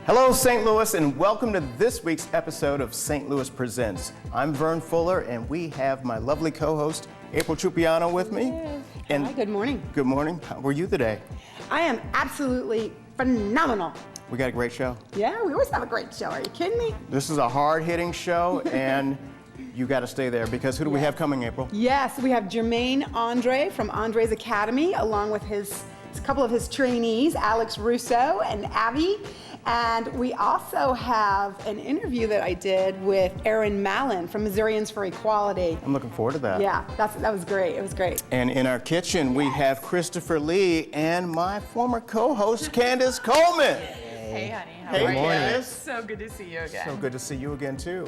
Hello, St. Louis, and welcome to this week's episode of St. Louis Presents. I'm Vern Fuller, and we have my lovely co-host, Aprille Trupiano, with me. And hi, good morning. Good morning. How are you today? I am absolutely phenomenal. We got a great show. Yeah, we always have a great show. Are you kidding me? This is a hard-hitting show, and you got to stay there, because who do we have coming, Aprille? Yes, we have Jermaine Andre from Andre's Academy, along with a couple of his trainees, Alex Russo and Abby. And we also have an interview that I did with Malin from Missourians for Equality. I'm looking forward to that. Yeah, that was great. It was great. And in our kitchen, we have Christopher Lee and my former co-host, Candice Coleman. Hey, honey. How are you? Candice. So good to see you again. So good to see you again, too.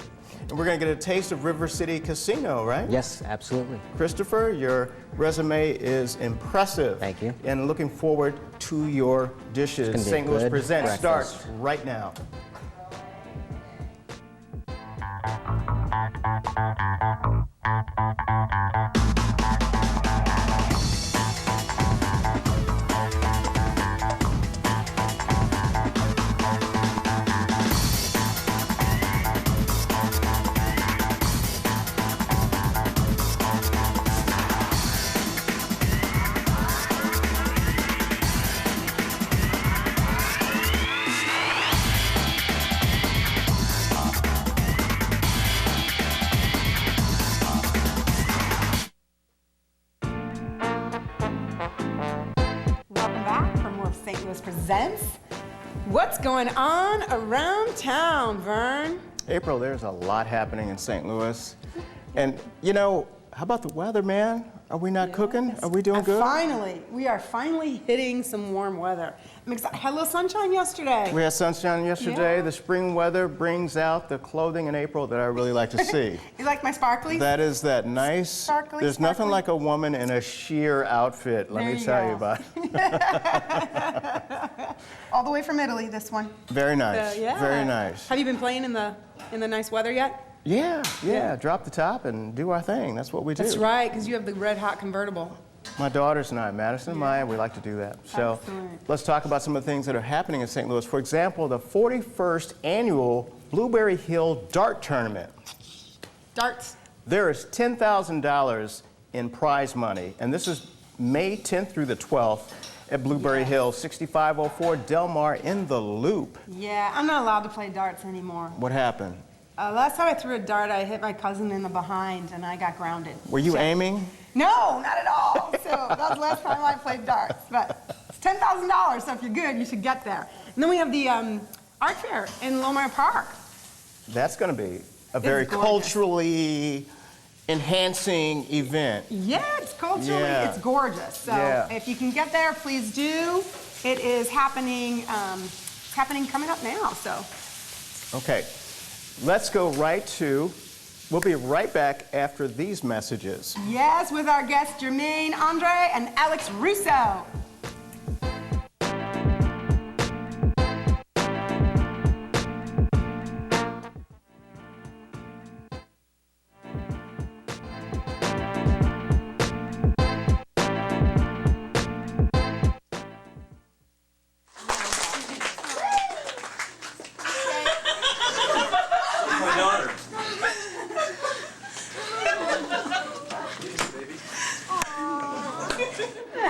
And we're going to get a taste of River City Casino, right? Yes, absolutely. Christopher, your resume is impressive. Thank you. And looking forward to your dishes. St. Louis Presents starts right now. Presents. What's going on around town, Vern? Aprille, there's a lot happening in St. Louis. And, you know, how about the weather, man? Are we not cooking? Are we doing good? We are finally hitting some warm weather. I'm excited. Had a little sunshine yesterday. We had sunshine yesterday. Yeah. The spring weather brings out the clothing in Aprille that I really like to see. You like my sparklies? That is that nice. Sparkly, there's nothing like a woman in a sheer outfit. Let me tell you about it. All the way from Italy, this one. Very nice. Yeah. Very nice. Have you been playing in the nice weather yet? Yeah. Drop the top and do our thing. That's what we do. That's right, because you have the red hot convertible. My daughters and I, Madison and Maya, we like to do that. So let's talk about some of the things that are happening in St. Louis. For example, the 41st annual Blueberry Hill Dart Tournament. Darts. There is $10,000 in prize money, and this is May 10th through the 12th at Blueberry Hill, 6504 Delmar in the Loop. Yeah, I'm not allowed to play darts anymore. What happened? Last time I threw a dart, I hit my cousin in the behind, and I got grounded. Were you aiming? No, not at all. So that was the last time I played darts. But it's $10,000, so if you're good, you should get there. And then we have the art fair in Lumiere Park. That's going to be a very culturally enhancing event. Yeah, it's culturally, it's gorgeous. So if you can get there, please do. It is happening, coming up now, so. Okay, let's go right to, we'll be right back after these messages. Yes, with our guests Jermaine Andre and Alex Russo.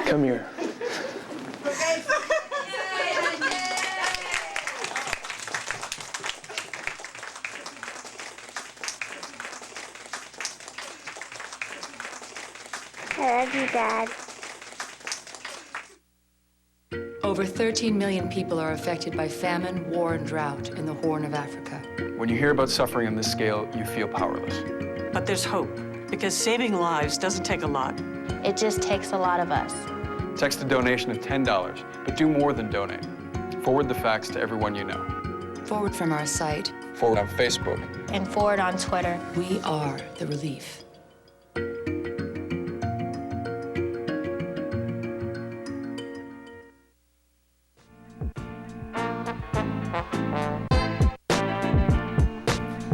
Come here. I love you, Dad. Over 13 million people are affected by famine, war, and drought in the Horn of Africa. When you hear about suffering on this scale, you feel powerless. But there's hope, because saving lives doesn't take a lot. It just takes a lot of us. Text a donation of $10, but do more than donate. Forward the facts to everyone you know. Forward from our site. Forward on Facebook. And forward on Twitter. We are the relief.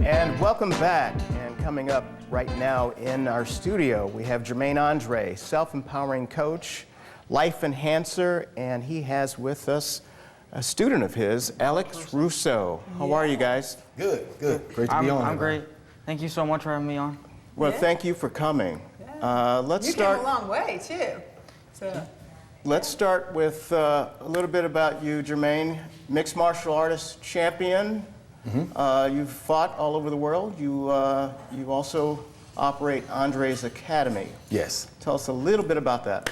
And welcome back. And coming up right now in our studio, we have Jermaine Andre, self-empowering coach, life enhancer, and he has with us a student of his, Alex Russo. How are you guys? Good. Great to be on. I'm great. Thank you so much for having me on. Well, thank you for coming. Let's You start. came a long way, too. So. Let's start with a little bit about you, Jermaine. Mixed martial artist champion. You've fought all over the world. You also operate Andre's Academy. Yes. Tell us a little bit about that.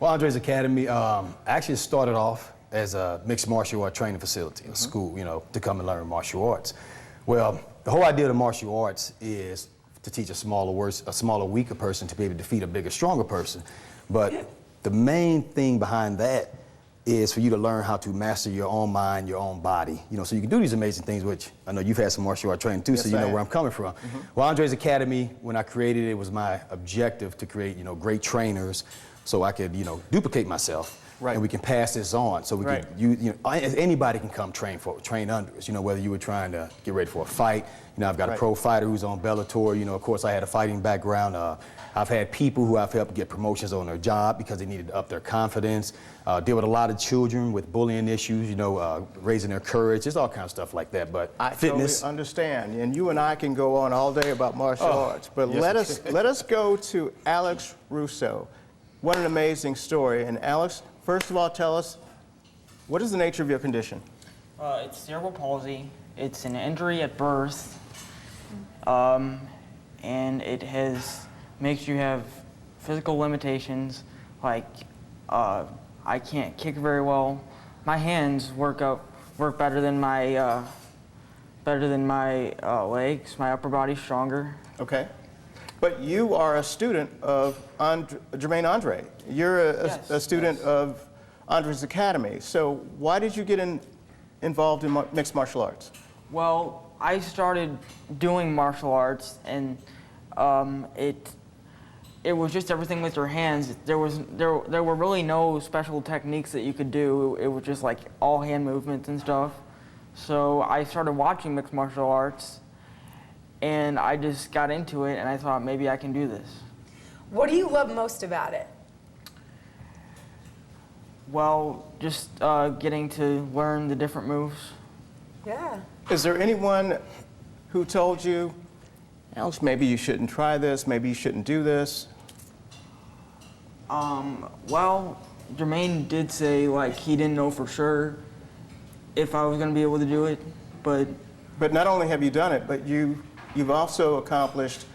Well, Andre's Academy actually started off as a mixed martial art training facility, a school, to come and learn martial arts. Well, the whole idea of the martial arts is to teach a smaller, weaker person to be able to defeat a bigger, stronger person. But the main thing behind that is for you to learn how to master your own mind, your own body. So you can do these amazing things, which I know you've had some martial art training too, Yes, so you know I where have. I'm coming from. Well, Andre's Academy, when I created it, it was my objective to create, great trainers so I could, duplicate myself. Right. And we can pass this on, so we Right. could, anybody can come train under us. Whether you were trying to get ready for a fight. I've got a Right. pro fighter who's on Bellator. Of course, I had a fighting background. I've had people who I've helped get promotions on their job because they needed to up their confidence. Deal with a lot of children with bullying issues. Raising their courage. There's all kinds of stuff like that. But I fitness. totally understand, and you and I can go on all day about martial arts. But yes, let us go to Alex Russo. What an amazing story! And Alex, first of all, tell us what is the nature of your condition? It's cerebral palsy. It's an injury at birth, and it makes you have physical limitations, like I can't kick very well. My hands work better than my legs. My upper body's stronger. Okay. But you are a student of Jermaine Andre. You're a student of Andre's Academy. So why did you get involved in mixed martial arts? Well, I started doing martial arts, and it was just everything with your hands. There were really no special techniques that you could do. It was just like all hand movements and stuff. So I started watching mixed martial arts, and I just got into it, and I thought maybe I can do this. What do you love most about it? Well, just getting to learn the different moves. Yeah. Is there anyone who told you, Alex, maybe you shouldn't try this, maybe you shouldn't do this? Well, Jermaine did say he didn't know for sure if I was going to be able to do it, but not only have you done it, but you've also accomplished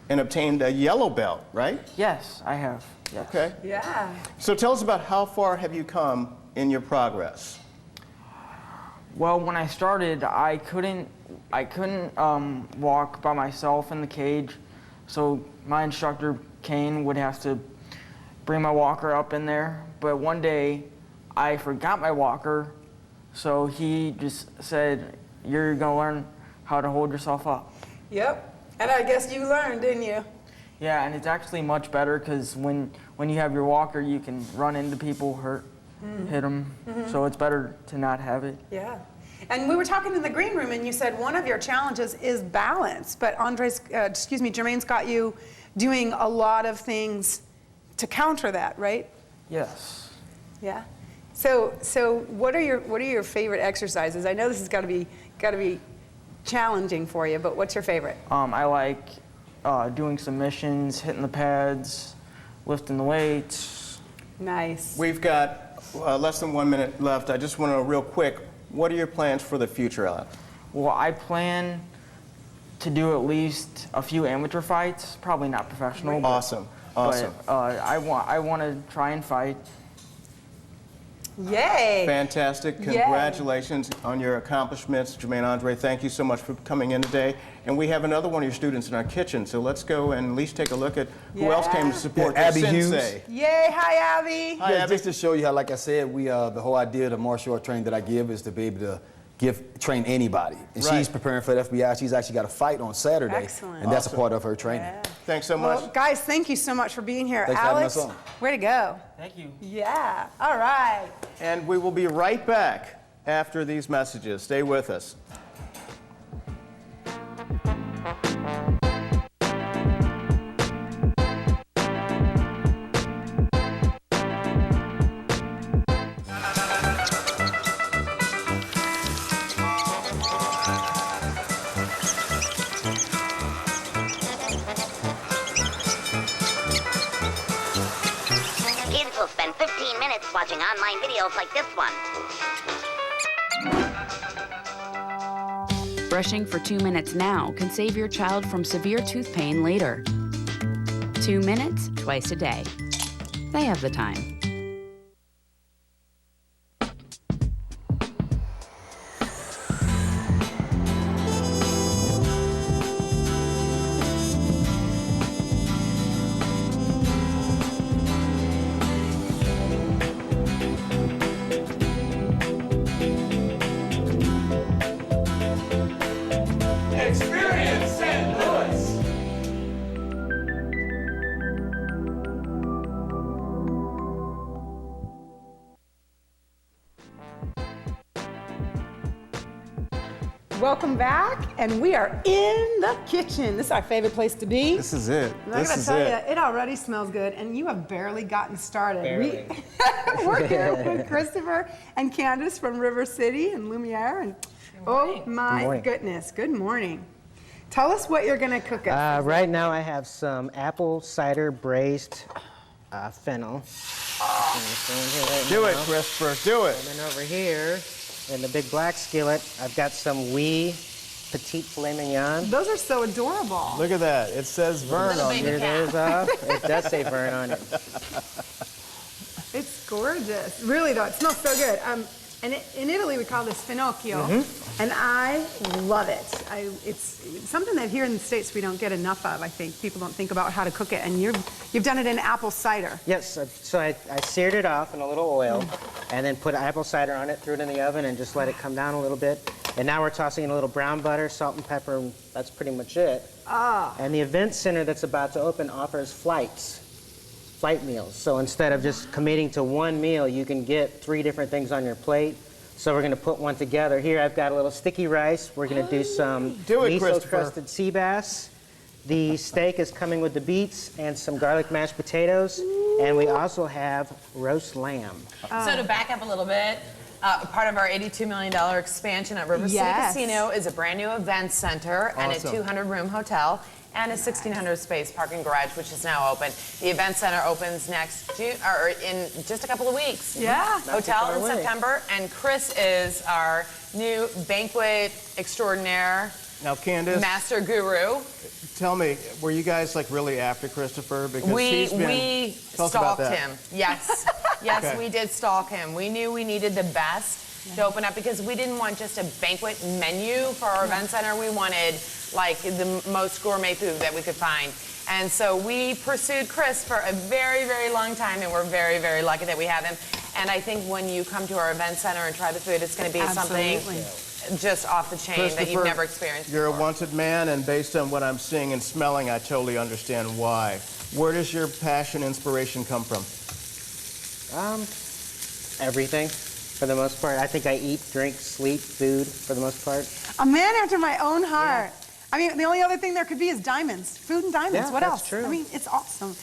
and obtained a yellow belt, right? yes, I have. Yes. Okay. Yeah. So tell us about how far have you come in your progress? Well, when I started, I couldn't walk by myself in the cage, so my instructor Kane would have to bring my walker up in there. But one day, I forgot my walker, so he just said, "You're gonna learn how to hold yourself up." Yep. And I guess you learned, didn't you? Yeah, and it's actually much better because when you have your walker, you can run into people, hit them. So it's better to not have it. Yeah. And we were talking in the green room, and you said one of your challenges is balance. But Jermaine's got you doing a lot of things to counter that, right? Yes. Yeah. So what are your favorite exercises? I know this has got to be challenging for you, but what's your favorite? I like doing submissions, hitting the pads, lifting the weights. Nice. We've got less than 1 minute left. I just want to know real quick, what are your plans for the future, Alex? Well, I plan to do at least a few amateur fights, probably not professional. Awesome. But I want to try and fight. Yay. Fantastic. Yay. Congratulations on your accomplishments. Jermaine Andre, thank you so much for coming in today. And we have another one of your students in our kitchen, so let's go and at least take a look at who else came to support Yeah, their Abby Hughes. sensei. Yay. Hi, Abby. Hi, Abby. Just to show you how, like I said, the whole idea of the martial art training that I give is to be able to train anybody. And Right. she's preparing for the FBI. She's actually got a fight on Saturday. Excellent. And that's a Awesome. part of her training. Yeah. Thanks so much. Well, guys, thank you so much for being here. Thanks for having Alex, us on. way to go. Thank you. Yeah. All right. And we will be right back after these messages. Stay with us. minutes watching online videos like this one. Brushing for 2 minutes now can save your child from severe tooth pain later. 2 minutes, twice a day. They have the time. Welcome back, and we are in the kitchen. This is our favorite place to be. This is it. And I gotta tell you, it already smells good, and you have barely gotten started. We're here with Christopher and Candice from River City and Lumiere, and oh my goodness, good morning. Tell us what you're gonna cook us. Right now I have some apple cider braised fennel. Do it, Christopher, do it. And then over here, in the big black skillet, I've got some wee petite filet mignon. Those are so adorable. Look at that. It says Vern on Here it. there's it does say Vern on it. It's gorgeous. Really though, it smells so good. And in Italy we call this finocchio, and I love it. It's something that here in the States we don't get enough of. I think people don't think about how to cook it, and you've done it in apple cider. Yes, so I seared it off in a little oil, and then put apple cider on it, threw it in the oven, and just let it come down a little bit. And now we're tossing in a little brown butter, salt and pepper, and that's pretty much it. And the event center that's about to open offers flight meals. So instead of just committing to one meal, you can get 3 different things on your plate. So we're going to put one together. Here I've got a little sticky rice. We're going to do some miso-crusted sea bass. The steak is coming with the beets and some garlic mashed potatoes. And we also have roast lamb. So to back up a little bit, part of our $82 million expansion at River City Casino is a brand new event center and a 200-room hotel and a 1,600 space parking garage, which is now open. The event center opens next June, or in just a couple of weeks. Yeah. Hotel in September, and Chris is our new banquet extraordinaire. Now, Candice, master guru. Tell me, were you guys like really after Christopher? Because we tell us about stalked that. him. Yes, yes, we did stalk him. We knew we needed the best to open up because we didn't want just a banquet menu for our event center. We wanted like the most gourmet food that we could find. And so we pursued Chris for a very, very long time, and we're very, very lucky that we have him. And I think when you come to our event center and try the food, it's going to be something just off the chain that you've never experienced You're before. a wanted man, and based on what I'm seeing and smelling, I totally understand why. Where does your passion, inspiration come from? Everything, for the most part. I think I eat, drink, sleep, food, for the most part. A man after my own heart. I mean, the only other thing there could be is diamonds. Food and diamonds. Yeah, what that's else? true. I mean, it's awesome.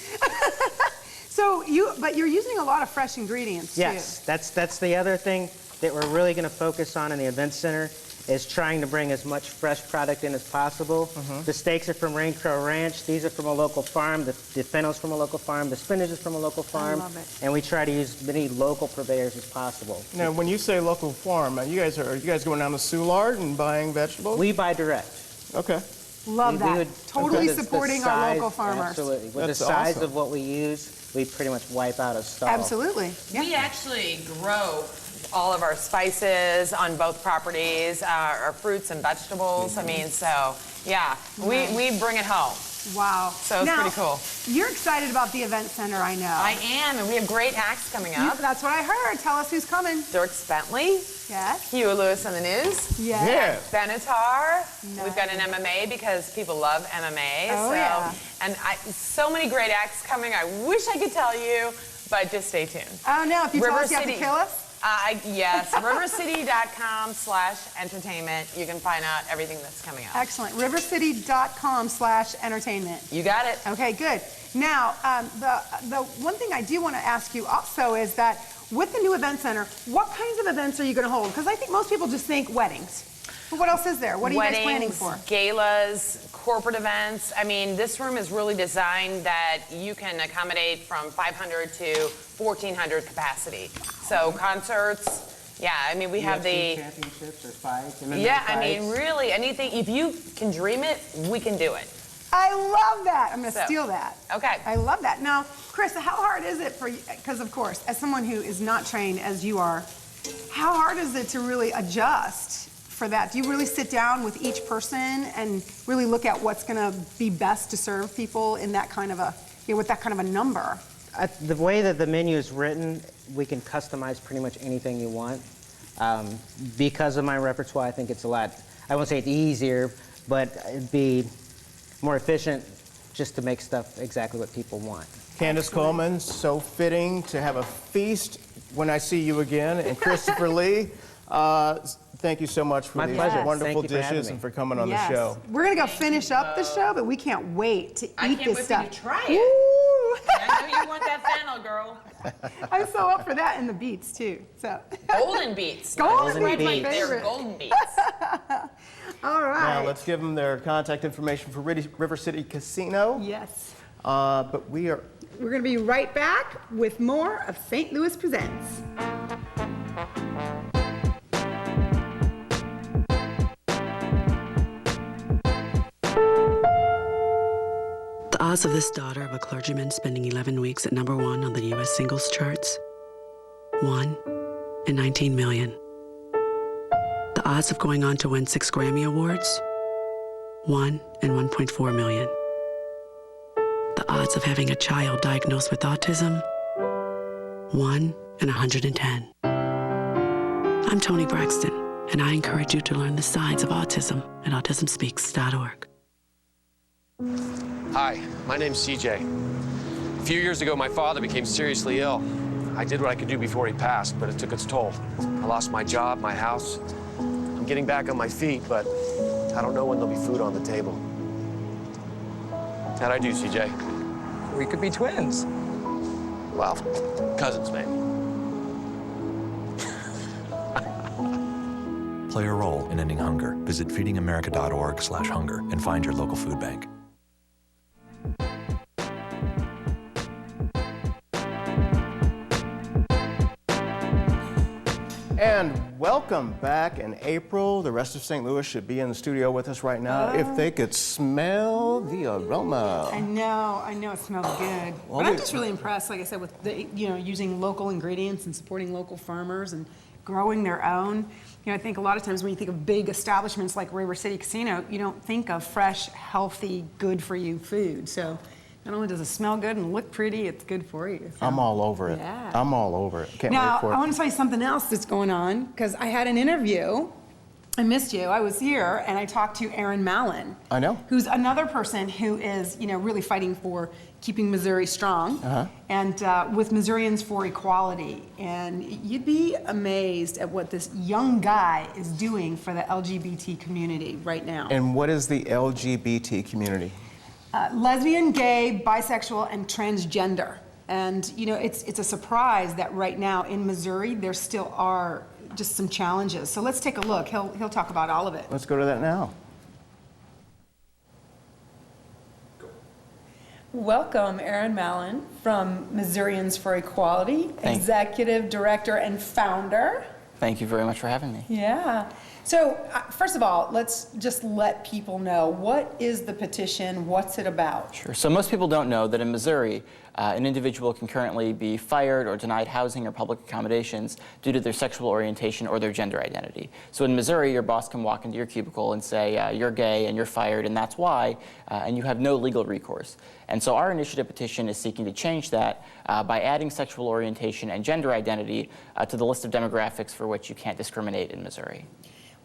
So but you're using a lot of fresh ingredients too. Yes, that's the other thing that we're really going to focus on in the event center is trying to bring as much fresh product in as possible. The steaks are from Rain Crow Ranch. These are from a local farm. The fennel's from a local farm. The spinach is from a local farm. I love it. And we try to use as many local purveyors as possible. Now, when you say local farm, are you guys going down to Soulard and buying vegetables? We buy direct. Okay. Love that. would- Totally the supporting our size- local farmers. Absolutely. With That's the size awesome. of what we use, we pretty much wipe out a stall. Absolutely. Yeah. We actually grow all of our spices on both properties, our fruits and vegetables. I mean, so yeah, we bring it home. Wow. So it's pretty cool. You're excited about the event center, I know. I am, and we have great acts coming up. That's what I heard. Tell us who's coming. Dirk Bentley, Yes. Huey Lewis on the News, Yes. Benatar. Nice. We've got an MMA because people love MMA. Oh, yeah. And so many great acts coming. I wish I could tell you, but just stay tuned. Oh no! If you tell River us you have to City. kill us. Yes, rivercity.com/entertainment. You can find out everything that's coming up. Excellent. rivercity.com/entertainment. You got it. Okay, good. Now, the one thing I do want to ask you also is that with the new event center, what kinds of events are you going to hold? Because I think most people just think weddings. But what else is there? What are you guys planning for? Galas, corporate events. I mean, this room is really designed that you can accommodate from 500 to 1,400 capacity. So concerts, yeah, I mean, we have the championships or fights. Yeah, I mean, really, anything. If you can dream it, we can do it. I love that. I'm going to steal that. Okay. I love that. Now, Chris, how hard is it for you? Because, of course, as someone who is not trained as you are, how hard is it to really adjust for that? Do you really sit down with each person and really look at what's going to be best to serve people in that kind of a, with that kind of a number? The way that the menu is written, we can customize pretty much anything you want. Because of my repertoire, I think it's a lot, I won't say it's easier, but it'd be more efficient just to make stuff exactly what people want. Candice Coleman, so fitting to have a feast when I see you again. And Christopher Lee, thank you so much for these wonderful dishes and for coming on the show. We're going to go finish up the show, but we can't wait to eat this stuff. I can't wait for you to try it. I know you want that fennel, girl. I'm so up for that, and the beets too. So golden beets. Golden beets, my They're favorite. golden beets. All right. Now let's give them their contact information for River City Casino. Yes. But we're going to be right back with more of St. Louis Presents. The odds of this daughter of a clergyman spending 11 weeks at #1 on the U.S. singles charts? 1 in 19 million. The odds of going on to win 6 Grammy Awards? 1 in 1.4 million. The odds of having a child diagnosed with autism? 1 in 110. I'm Toni Braxton, and I encourage you to learn the signs of autism at autismspeaks.org. Hi, my name's CJ. A few years ago, my father became seriously ill. I did what I could do before he passed, but it took its toll. I lost my job, my house. I'm getting back on my feet, but I don't know when there'll be food on the table. How'd I do, CJ? We could be twins. Well, cousins, maybe. Play a role in ending hunger. Visit feedingamerica.org/hunger and find your local food bank. And welcome back in April. The rest of St. Louis should be in the studio with us right now if they could smell the aroma. I know it smells good. Well, but I'm just really impressed, like I said, with the, using local ingredients and supporting local farmers and growing their own. I think a lot of times when you think of big establishments like River City Casino, you don't think of fresh, healthy, good for you food. So not only does it smell good and look pretty, it's good for you. So. I'm all over it. Yeah. I'm all over it. Can't Now, wait for it. I want to tell you something else that's going on, because I had an interview. I missed you. I was here, and I talked to Aaron Malin. I know. Who's another person who is, really fighting for keeping Missouri strong, and with Missourians for Equality. And you'd be amazed at what this young guy is doing for the LGBT community right now. And what is the LGBT community? Lesbian, gay, bisexual, and transgender. And it's a surprise that right now in Missouri there still are just some challenges. So let's take a look. He'll talk about all of it. Let's go to that now. Welcome, Aaron Malin from Missourians for Equality, Executive Director and Founder. Thank you very much for having me. Yeah. So, first of all, let's just let people know, what is the petition? What's it about? Sure. So most people don't know that in Missouri, an individual can currently be fired or denied housing or public accommodations due to their sexual orientation or their gender identity. So in Missouri, your boss can walk into your cubicle and say, you're gay and you're fired and that's why, and you have no legal recourse. And so our initiative petition is seeking to change that by adding sexual orientation and gender identity to the list of demographics for which you can't discriminate in Missouri.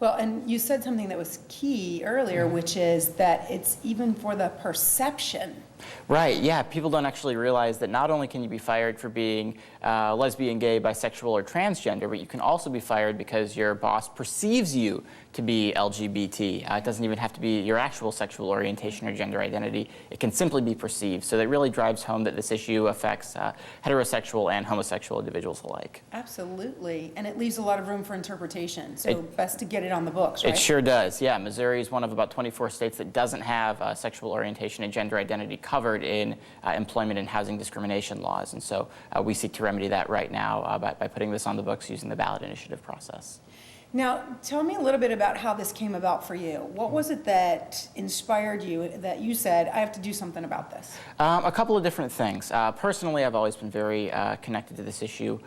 Well, and you said something that was key earlier, which is that it's even for the perception. Right, yeah. People don't actually realize that not only can you be fired for being lesbian, gay, bisexual, or transgender, but you can also be fired because your boss perceives you to be LGBT. It doesn't even have to be your actual sexual orientation or gender identity. It can simply be perceived. So that really drives home that this issue affects heterosexual and homosexual individuals alike. Absolutely. And it leaves a lot of room for interpretation. So best to get it it on the books, right? It sure does, yeah. Missouri is one of about 24 states that doesn't have sexual orientation and gender identity covered in employment and housing discrimination laws. And so we seek to remedy that right now by putting this on the books using the ballot initiative process. Now, tell me a little bit about how this came about for you. What was it that inspired you, that you said, I have to do something about this? A couple of different things. Personally, I've always been very connected to this issue.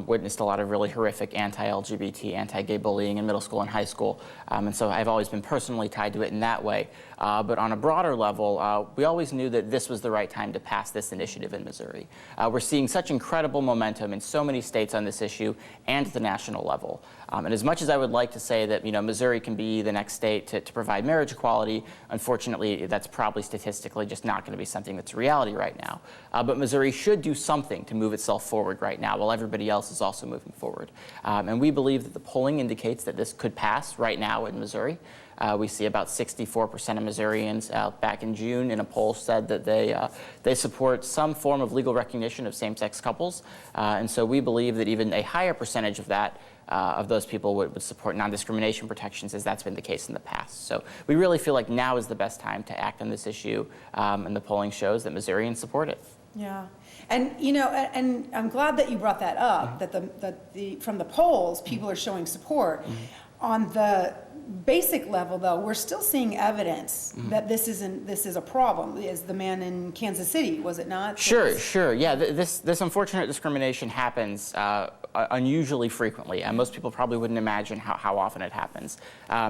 Witnessed a lot of really horrific anti-LGBT, anti-gay bullying in middle school and high school. And so I've always been personally tied to it in that way. But on a broader level, we always knew that this was the right time to pass this initiative in Missouri. We're seeing such incredible momentum in so many states on this issue and at the national level. And as much as I would like to say that Missouri can be the next state to provide marriage equality, unfortunately that's probably statistically just not going to be something that's a reality right now. But Missouri should do something to move itself forward right now while everybody else is also moving forward. And we believe that the polling indicates that this could pass right now in Missouri. We see about 64% of Missourians back in June in a poll said that they support some form of legal recognition of same-sex couples. And so we believe that even a higher percentage of that of those people would support non-discrimination protections, as that's been the case in the past. So we really feel like now is the best time to act on this issue, and the polling shows that Missourians support it. Yeah, and and I'm glad that you brought that up. That from the polls, people are showing support. On the basic level, though, we're still seeing evidence that this is a problem. Is the man in Kansas City, was it not? Sure. Yeah, this unfortunate discrimination happens unusually frequently. Most people probably wouldn't imagine how often it happens.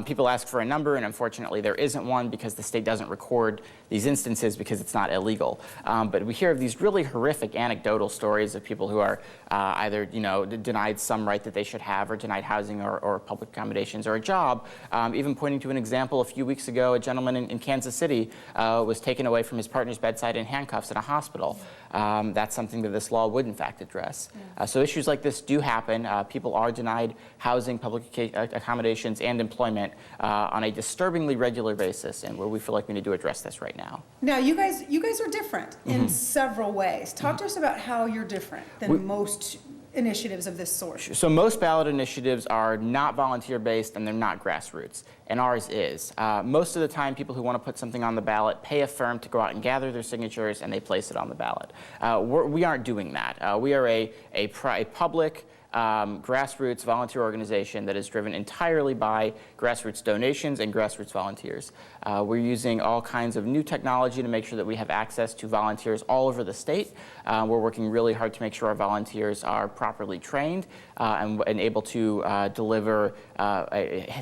People ask for a number, and unfortunately there isn't one because the state doesn't record these instances because it's not illegal. But we hear of these really horrific anecdotal stories of people who are either denied some right that they should have, or denied housing or public accommodations or a job. Even pointing to an example a few weeks ago, a gentleman in Kansas City was taken away from his partner's bedside in handcuffs in a hospital. That's something that this law would in fact address. So issues like this do happen. People are denied housing, public accommodations, and employment on a disturbingly regular basis, and where we feel like we need to address this right now. Now, you guys are different in several ways. Talk to us about how you're different than most initiatives of this sort. So most ballot initiatives are not volunteer-based and they're not grassroots, and ours is. Most of the time, people who want to put something on the ballot pay a firm to go out and gather their signatures, and they place it on the ballot. We aren't doing that. We are a public, grassroots volunteer organization that is driven entirely by grassroots donations and grassroots volunteers. We're using all kinds of new technology to make sure that we have access to volunteers all over the state. We're working really hard to make sure our volunteers are properly trained and able to deliver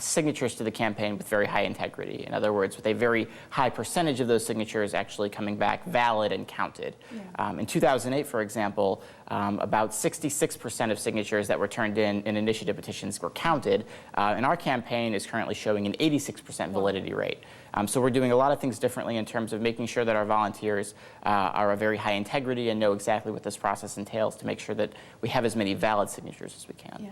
signatures to the campaign with very high integrity. In other words, with a very high percentage of those signatures actually coming back valid and counted. In 2008, for example, about 66% of signatures that were turned in initiative petitions were counted, and our campaign is currently showing an 86% validity rate. So we're doing a lot of things differently in terms of making sure that our volunteers are of very high integrity and know exactly what this process entails to make sure that we have as many valid signatures as we can. Yeah.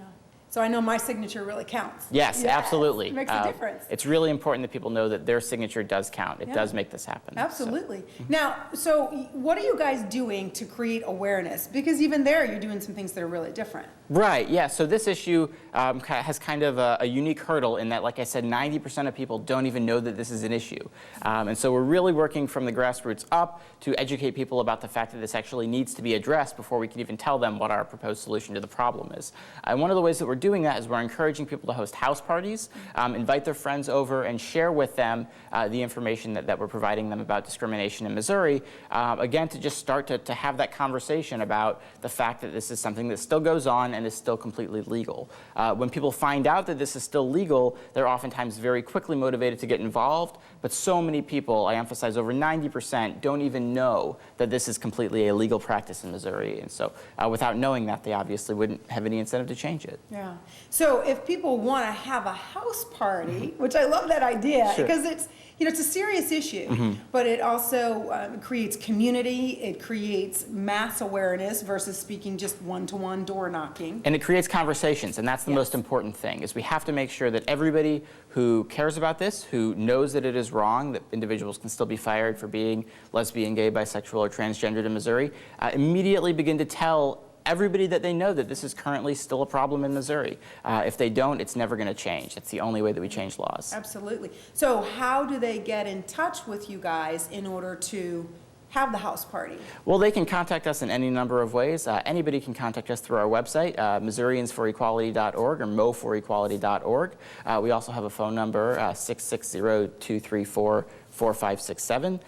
So I know my signature really counts. Yes, absolutely. It makes a difference. It's really important that people know that their signature does count. It does make this happen. Absolutely. So. Now, so what are you guys doing to create awareness? Because even there, you're doing some things that are really different. Right, yeah. So this issue has kind of a unique hurdle in that, like I said, 90% of people don't even know that this is an issue. And so we're really working from the grassroots up to educate people about the fact that this actually needs to be addressed before we can even tell them what our proposed solution to the problem is. And one of the ways that we're doing that is we're encouraging people to host house parties, invite their friends over, and share with them the information that we're providing them about discrimination in Missouri, again, to just start to have that conversation about the fact that this is something that still goes on and is still completely legal. When people find out that this is still legal, they're oftentimes very quickly motivated to get involved, but so many people, I emphasize over 90%, don't even know that this is completely a legal practice in Missouri. And so without knowing that, they obviously wouldn't have any incentive to change it. Yeah. So if people want to have a house party, which I love that idea, because it's, it's a serious issue, but it also creates community, it creates mass awareness versus speaking just one-to-one door knocking. And it creates conversations, and that's the most important thing, is we have to make sure that everybody who cares about this, who knows that it is wrong, that individuals can still be fired for being lesbian, gay, bisexual, or transgendered in Missouri, immediately begin to tell everybody that they know that this is currently still a problem in Missouri. If they don't, it's never going to change. It's the only way that we change laws. Absolutely. So how do they get in touch with you guys in order to have the house party? Well, they can contact us in any number of ways. Anybody can contact us through our website, MissouriansForEquality.org or MoForEquality.org. We also have a phone number, 660-234-4567.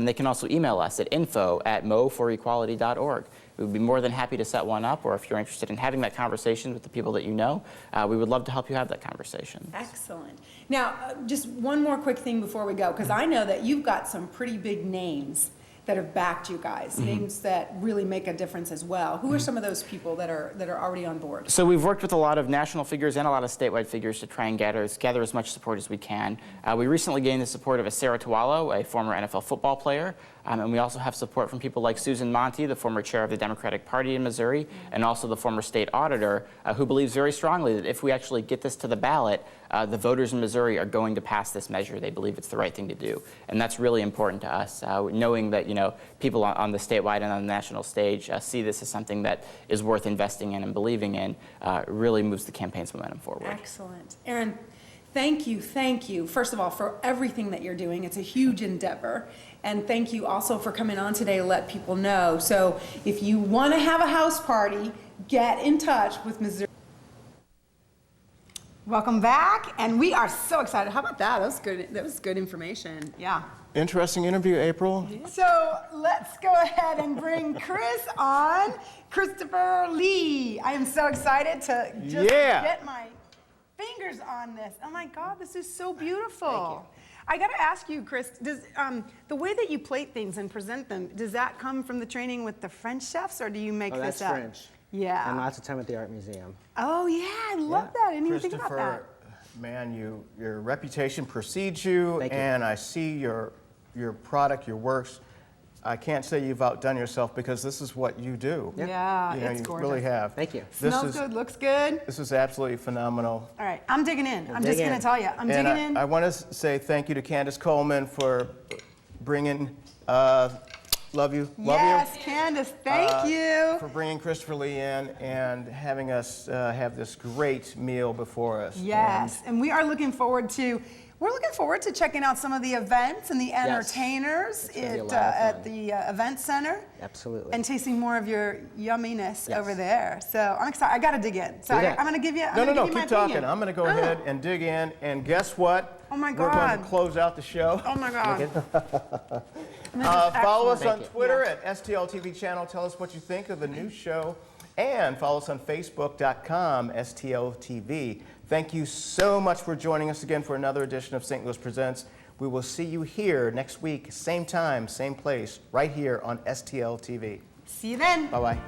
They can also email us at info@MoForEquality.org. We would be more than happy to set one up, or if you're interested in having that conversation with the people that you know, we would love to help you have that conversation. Excellent. Now, just one more quick thing before we go, because I know that you've got some pretty big names that have backed you guys, names that really make a difference as well. Who are some of those people that are already on board? So we've worked with a lot of national figures and a lot of statewide figures to try and gather as much support as we can. We recently gained the support of Sarah Tualo, a former NFL football player, and we also have support from people like Susan Monty, the former chair of the Democratic Party in Missouri, and also the former state auditor, who believes very strongly that if we actually get this to the ballot, the voters in Missouri are going to pass this measure. They believe it's the right thing to do. And that's really important to us, knowing that people on the statewide and on the national stage see this as something that is worth investing in and believing in, really moves the campaign's momentum forward. Excellent. Aaron, thank you, first of all, for everything that you're doing. It's a huge endeavor. And thank you also for coming on today to let people know. So if you want to have a house party, get in touch with Missouri. Welcome back, and we are so excited. How about that? That was good. That was good information. Yeah. Interesting interview, Aprille. So let's go ahead and bring Chris on. Christopher Lee. I am so excited to just get my fingers on this. Oh my God, this is so beautiful. Thank you. I got to ask you, Chris, does the way that you plate things and present them, does that come from the training with the French chefs, or do you make this up? That's French. Yeah. And lots of time at the art museum. Oh yeah, I love that. I didn't even think about that. Christopher, man, your reputation precedes you, and I see your product, your works. I can't say you've outdone yourself because this is what you do. Yeah, it's gorgeous. You really have. Thank you. Smells good, looks good. This is absolutely phenomenal. All right, I'm digging in. I'm just going to tell you, I'm digging in. I want to say thank you to Candice Coleman for bringing, love you. Yes, Candice, thank you. For bringing Christopher Lee in and having us have this great meal before us. Yes, and we are looking forward to checking out some of the events and the entertainers at the event center. Absolutely. And tasting more of your yumminess over there. So I'm excited. I got to dig in. So I'm going to give you. No, keep talking. I'm going to go ahead and dig in. And guess what? Oh my God. We're going to close out the show. Oh my God. Follow us on Twitter at STL TV channel. Tell us what you think of the new show. And follow us on Facebook.com, STL TV. Thank you so much for joining us again for another edition of St. Louis Presents. We will see you here next week, same time, same place, right here on STL TV. See you then. Bye-bye.